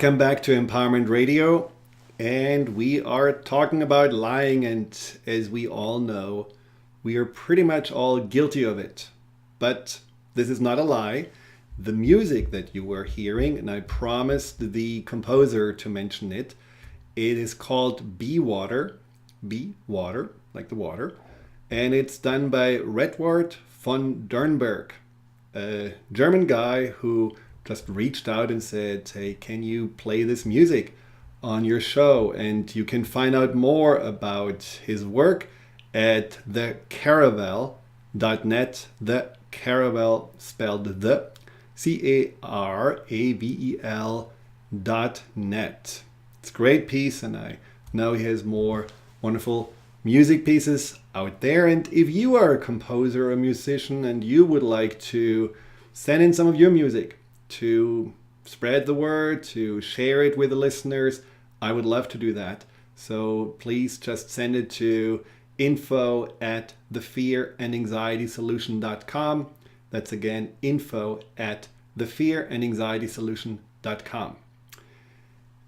Welcome back to Empowerment Radio. And we are talking about lying. And as we all know, we are pretty much all guilty of it. But this is not a lie. The music that you were hearing, and I promised the composer to mention it, it is called Be Water, like the water. And it's done by Redward von Dernberg, a German guy who just reached out and said, hey, can you play this music on your show? And you can find out more about his work at thecaravel.net. The Caravel spelled the CARAVEL.net. It's a great piece, and I know he has more wonderful music pieces out there. And if you are a composer or a musician and you would like to send in some of your music to spread the word, to share it with the listeners, I would love to do that. So please just send it to info@thefearandanxietysolution.com. That's again, info@thefearandanxietysolution.com.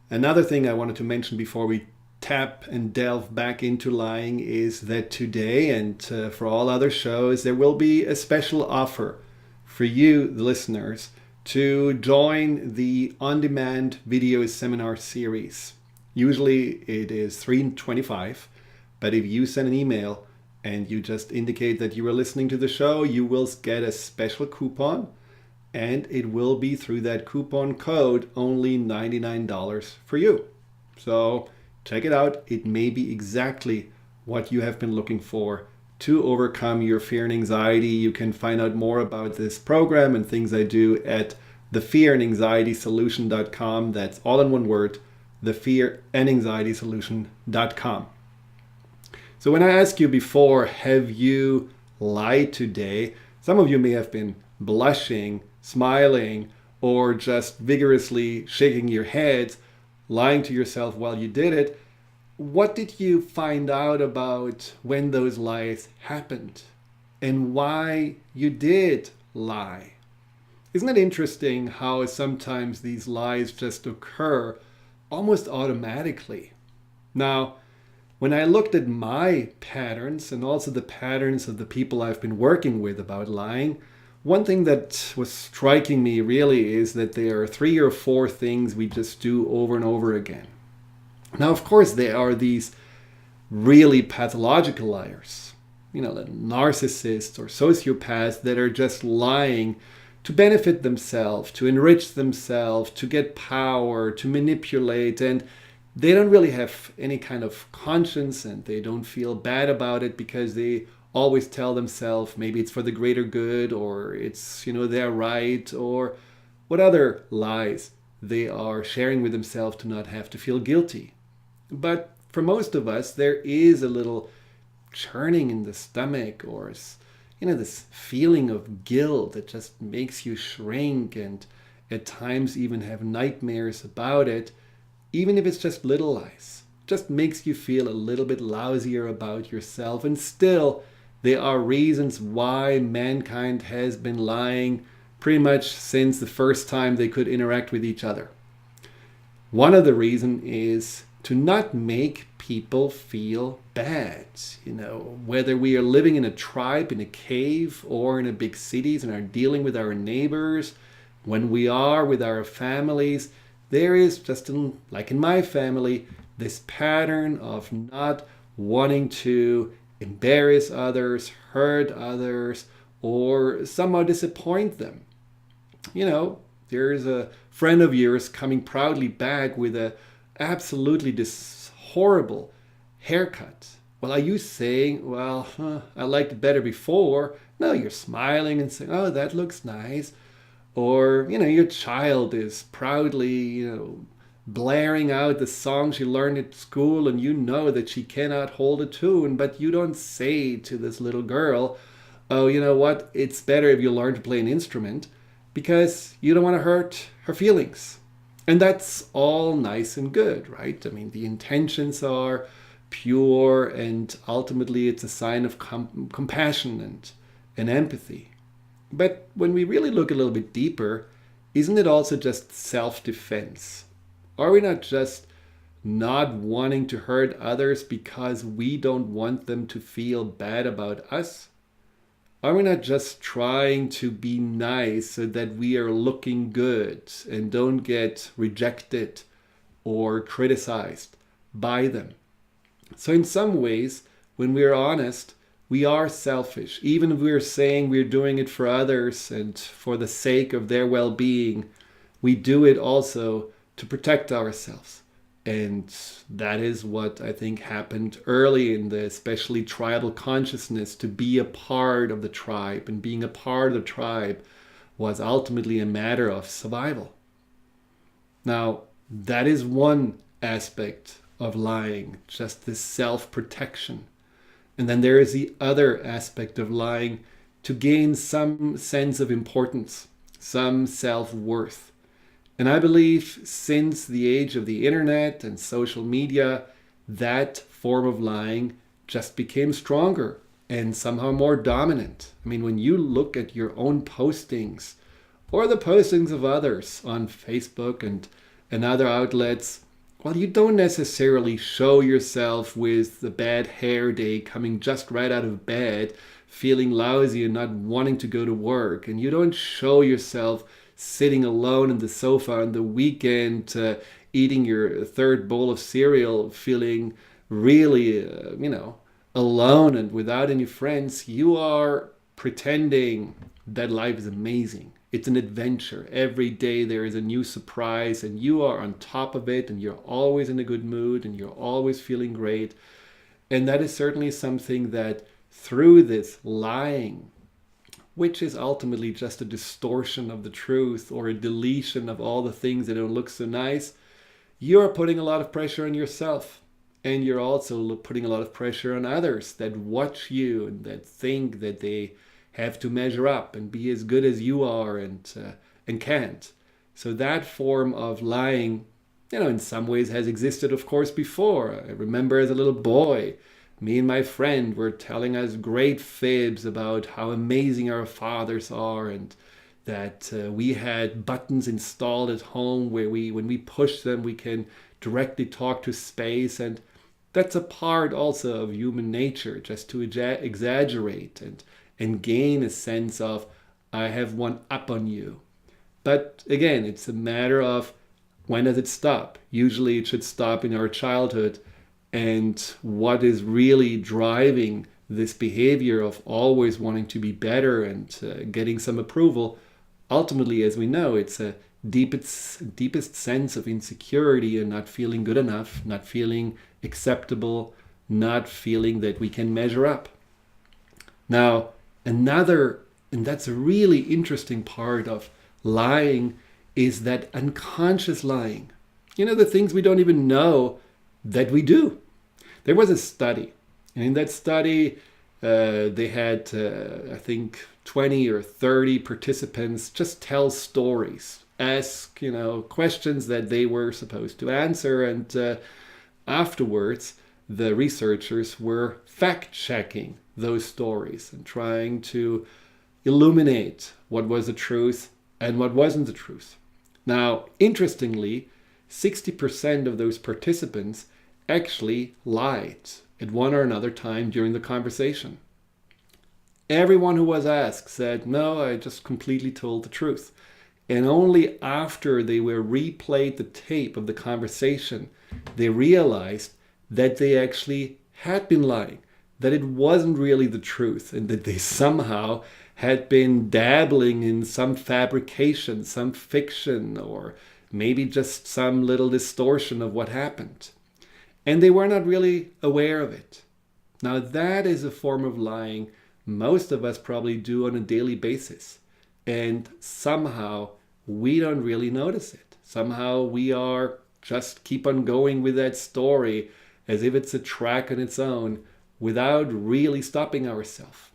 Another thing I wanted to mention before we tap and delve back into lying is that today and for all other shows, there will be a special offer for you, the listeners, to join the on-demand video seminar series. Usually it is $325, but if you send an email and you just indicate that you are listening to the show, you will get a special coupon, and it will be through that coupon code only $99 for you. So check it out. It may be exactly what you have been looking for to overcome your fear and anxiety. You can find out more about this program and things I do at thefearandanxietysolution.com. That's all in one word, thefearandanxietysolution.com. So when I asked you before, have you lied today? Some of you may have been blushing, smiling, or just vigorously shaking your heads, lying to yourself while you did it. What did you find out about when those lies happened and why you did lie? Isn't it interesting how sometimes these lies just occur almost automatically? Now, when I looked at my patterns and also the patterns of the people I've been working with about lying, one thing that was striking me really is that there are 3 or 4 things we just do over and over again. Now, of course, there are these really pathological liars, like narcissists or sociopaths that are just lying to benefit themselves, to enrich themselves, to get power, to manipulate, and they don't really have any kind of conscience and they don't feel bad about it because they always tell themselves maybe it's for the greater good, or it's, they're right, or what other lies they are sharing with themselves to not have to feel guilty. But for most of us, there is a little churning in the stomach, or this feeling of guilt that just makes you shrink and at times even have nightmares about it, even if it's just little lies. Just makes you feel a little bit lousier about yourself. And still, there are reasons why mankind has been lying pretty much since the first time they could interact with each other. One of the reasons is to not make people feel bad. Whether we are living in a tribe, in a cave, or in a big cities and are dealing with our neighbors, when we are with our families, there is just, like in my family, this pattern of not wanting to embarrass others, hurt others, or somehow disappoint them. There's a friend of yours coming proudly back with a absolutely this horrible haircut. Well, are you saying, I liked it better before? No, you're smiling and saying, oh, that looks nice. Or, your child is proudly, blaring out the song she learned at school, and you know that she cannot hold a tune, but you don't say to this little girl, oh, you know what, it's better if you learn to play an instrument, because you don't want to hurt her feelings. And that's all nice and good, right? I mean, the intentions are pure, and ultimately it's a sign of compassion and empathy. But when we really look a little bit deeper, isn't it also just self-defense? Are we not just not wanting to hurt others because we don't want them to feel bad about us? Are we not just trying to be nice so that we are looking good and don't get rejected or criticized by them? So in some ways, when we're honest, we are selfish. Even if we're saying we're doing it for others and for the sake of their well-being, we do it also to protect ourselves. And that is what I think happened early in the especially tribal consciousness. To be a part of the tribe, and being a part of the tribe was ultimately a matter of survival. Now, that is one aspect of lying, just this self-protection. And then there is the other aspect of lying, to gain some sense of importance, some self-worth. And I believe since the age of the internet and social media, that form of lying just became stronger and somehow more dominant. I mean, when you look at your own postings or the postings of others on Facebook and other outlets, well, you don't necessarily show yourself with the bad hair day, coming just right out of bed, feeling lousy and not wanting to go to work. And you don't show yourself sitting alone on the sofa on the weekend, eating your third bowl of cereal, feeling really, alone and without any friends. You are pretending that life is amazing. It's an adventure. Every day there is a new surprise and you are on top of it and you're always in a good mood and you're always feeling great. And that is certainly something that through this lying, which is ultimately just a distortion of the truth or a deletion of all the things that don't look so nice, you're putting a lot of pressure on yourself. And you're also putting a lot of pressure on others that watch you and that think that they have to measure up and be as good as you are and can't. So that form of lying, in some ways has existed, of course, before. I remember as a little boy, me and my friend were telling us great fibs about how amazing our fathers are and that we had buttons installed at home where when we push them, we can directly talk to space. And that's a part also of human nature, just to exaggerate and gain a sense of, I have one up on you. But again, it's a matter of when does it stop? Usually it should stop in our childhood. And what is really driving this behavior of always wanting to be better and getting some approval, ultimately, as we know, it's a deepest sense of insecurity and not feeling good enough, not feeling acceptable, not feeling that we can measure up. Now, and that's a really interesting part of lying, is that unconscious lying. The things we don't even know that we do. There was a study, and in that study, they had, I think, 20 or 30 participants just tell stories, ask, questions that they were supposed to answer, and afterwards, the researchers were fact-checking those stories and trying to illuminate what was the truth and what wasn't the truth. Now, interestingly, 60% of those participants actually lied at one or another time during the conversation. Everyone who was asked said, no, I just completely told the truth. And only after they were replayed the tape of the conversation, they realized that they actually had been lying, that it wasn't really the truth, and that they somehow had been dabbling in some fabrication, some fiction, or maybe just some little distortion of what happened. And they were not really aware of it. Now that is a form of lying most of us probably do on a daily basis. And somehow we don't really notice it. Somehow we are just keep on going with that story as if it's a track on its own without really stopping ourselves.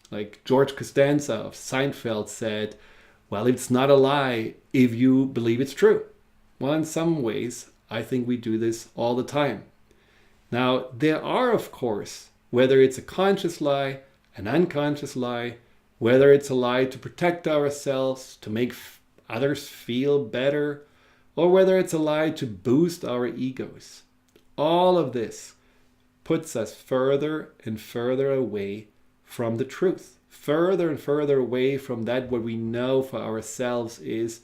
Like George Costanza of Seinfeld said, well, it's not a lie if you believe it's true. Well, in some ways, I think we do this all the time. Now, there are, of course, whether it's a conscious lie, an unconscious lie, whether it's a lie to protect ourselves, to make others feel better, or whether it's a lie to boost our egos. All of this puts us further and further away from the truth, further and further away from that what we know for ourselves is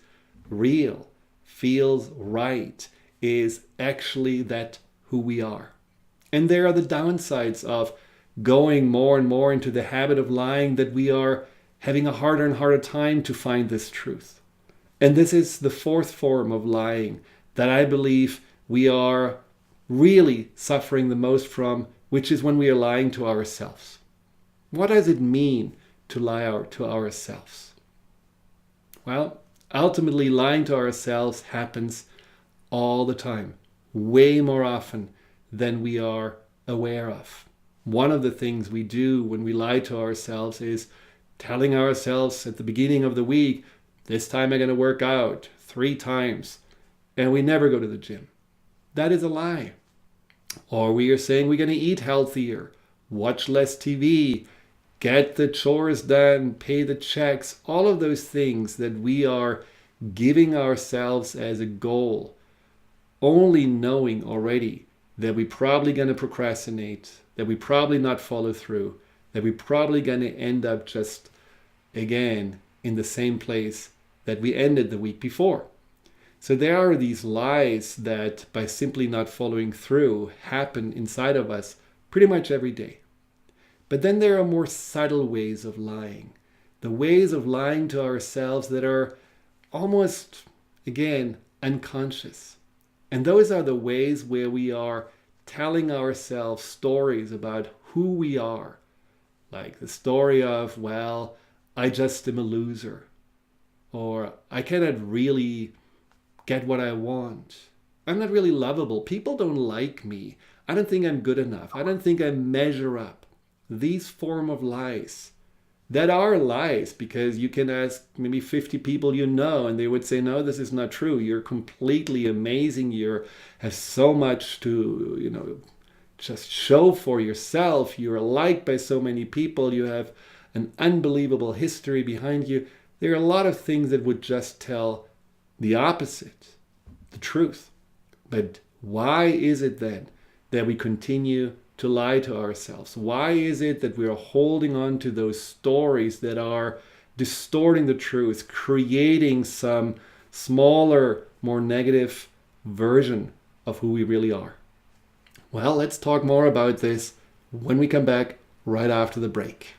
real, feels right, is actually that who we are. And there are the downsides of going more and more into the habit of lying, that we are having a harder and harder time to find this truth. And this is the fourth form of lying that I believe we are really suffering the most from, which is when we are lying to ourselves. What does it mean to lie to ourselves? Well, ultimately, lying to ourselves happens all the time, way more often than we are aware of. One of the things we do when we lie to ourselves is telling ourselves at the beginning of the week, this time I'm going to work out 3 times, and we never go to the gym. That is a lie. Or we are saying we're going to eat healthier, watch less TV, get the chores done, pay the checks, all of those things that we are giving ourselves as a goal, only knowing already that we're probably going to procrastinate, that we probably not follow through, that we're probably going to end up just, again, in the same place that we ended the week before. So there are these lies that, by simply not following through, happen inside of us pretty much every day. But then there are more subtle ways of lying. The ways of lying to ourselves that are almost, again, unconscious. And those are the ways where we are telling ourselves stories about who we are. Like the story of, well, I just am a loser. Or I cannot really get what I want. I'm not really lovable. People don't like me. I don't think I'm good enough. I don't think I measure up. These form of lies that are lies, because you can ask maybe 50 people you know and they would say, no, this is not true. You're completely amazing. You have so much to, just show for yourself. You're liked by so many people. You have an unbelievable history behind you. There are a lot of things that would just tell the opposite, the truth. But why is it then that we continue to lie to ourselves? Why is it that we are holding on to those stories that are distorting the truth, creating some smaller, more negative version of who we really are? Well, let's talk more about this when we come back right after the break.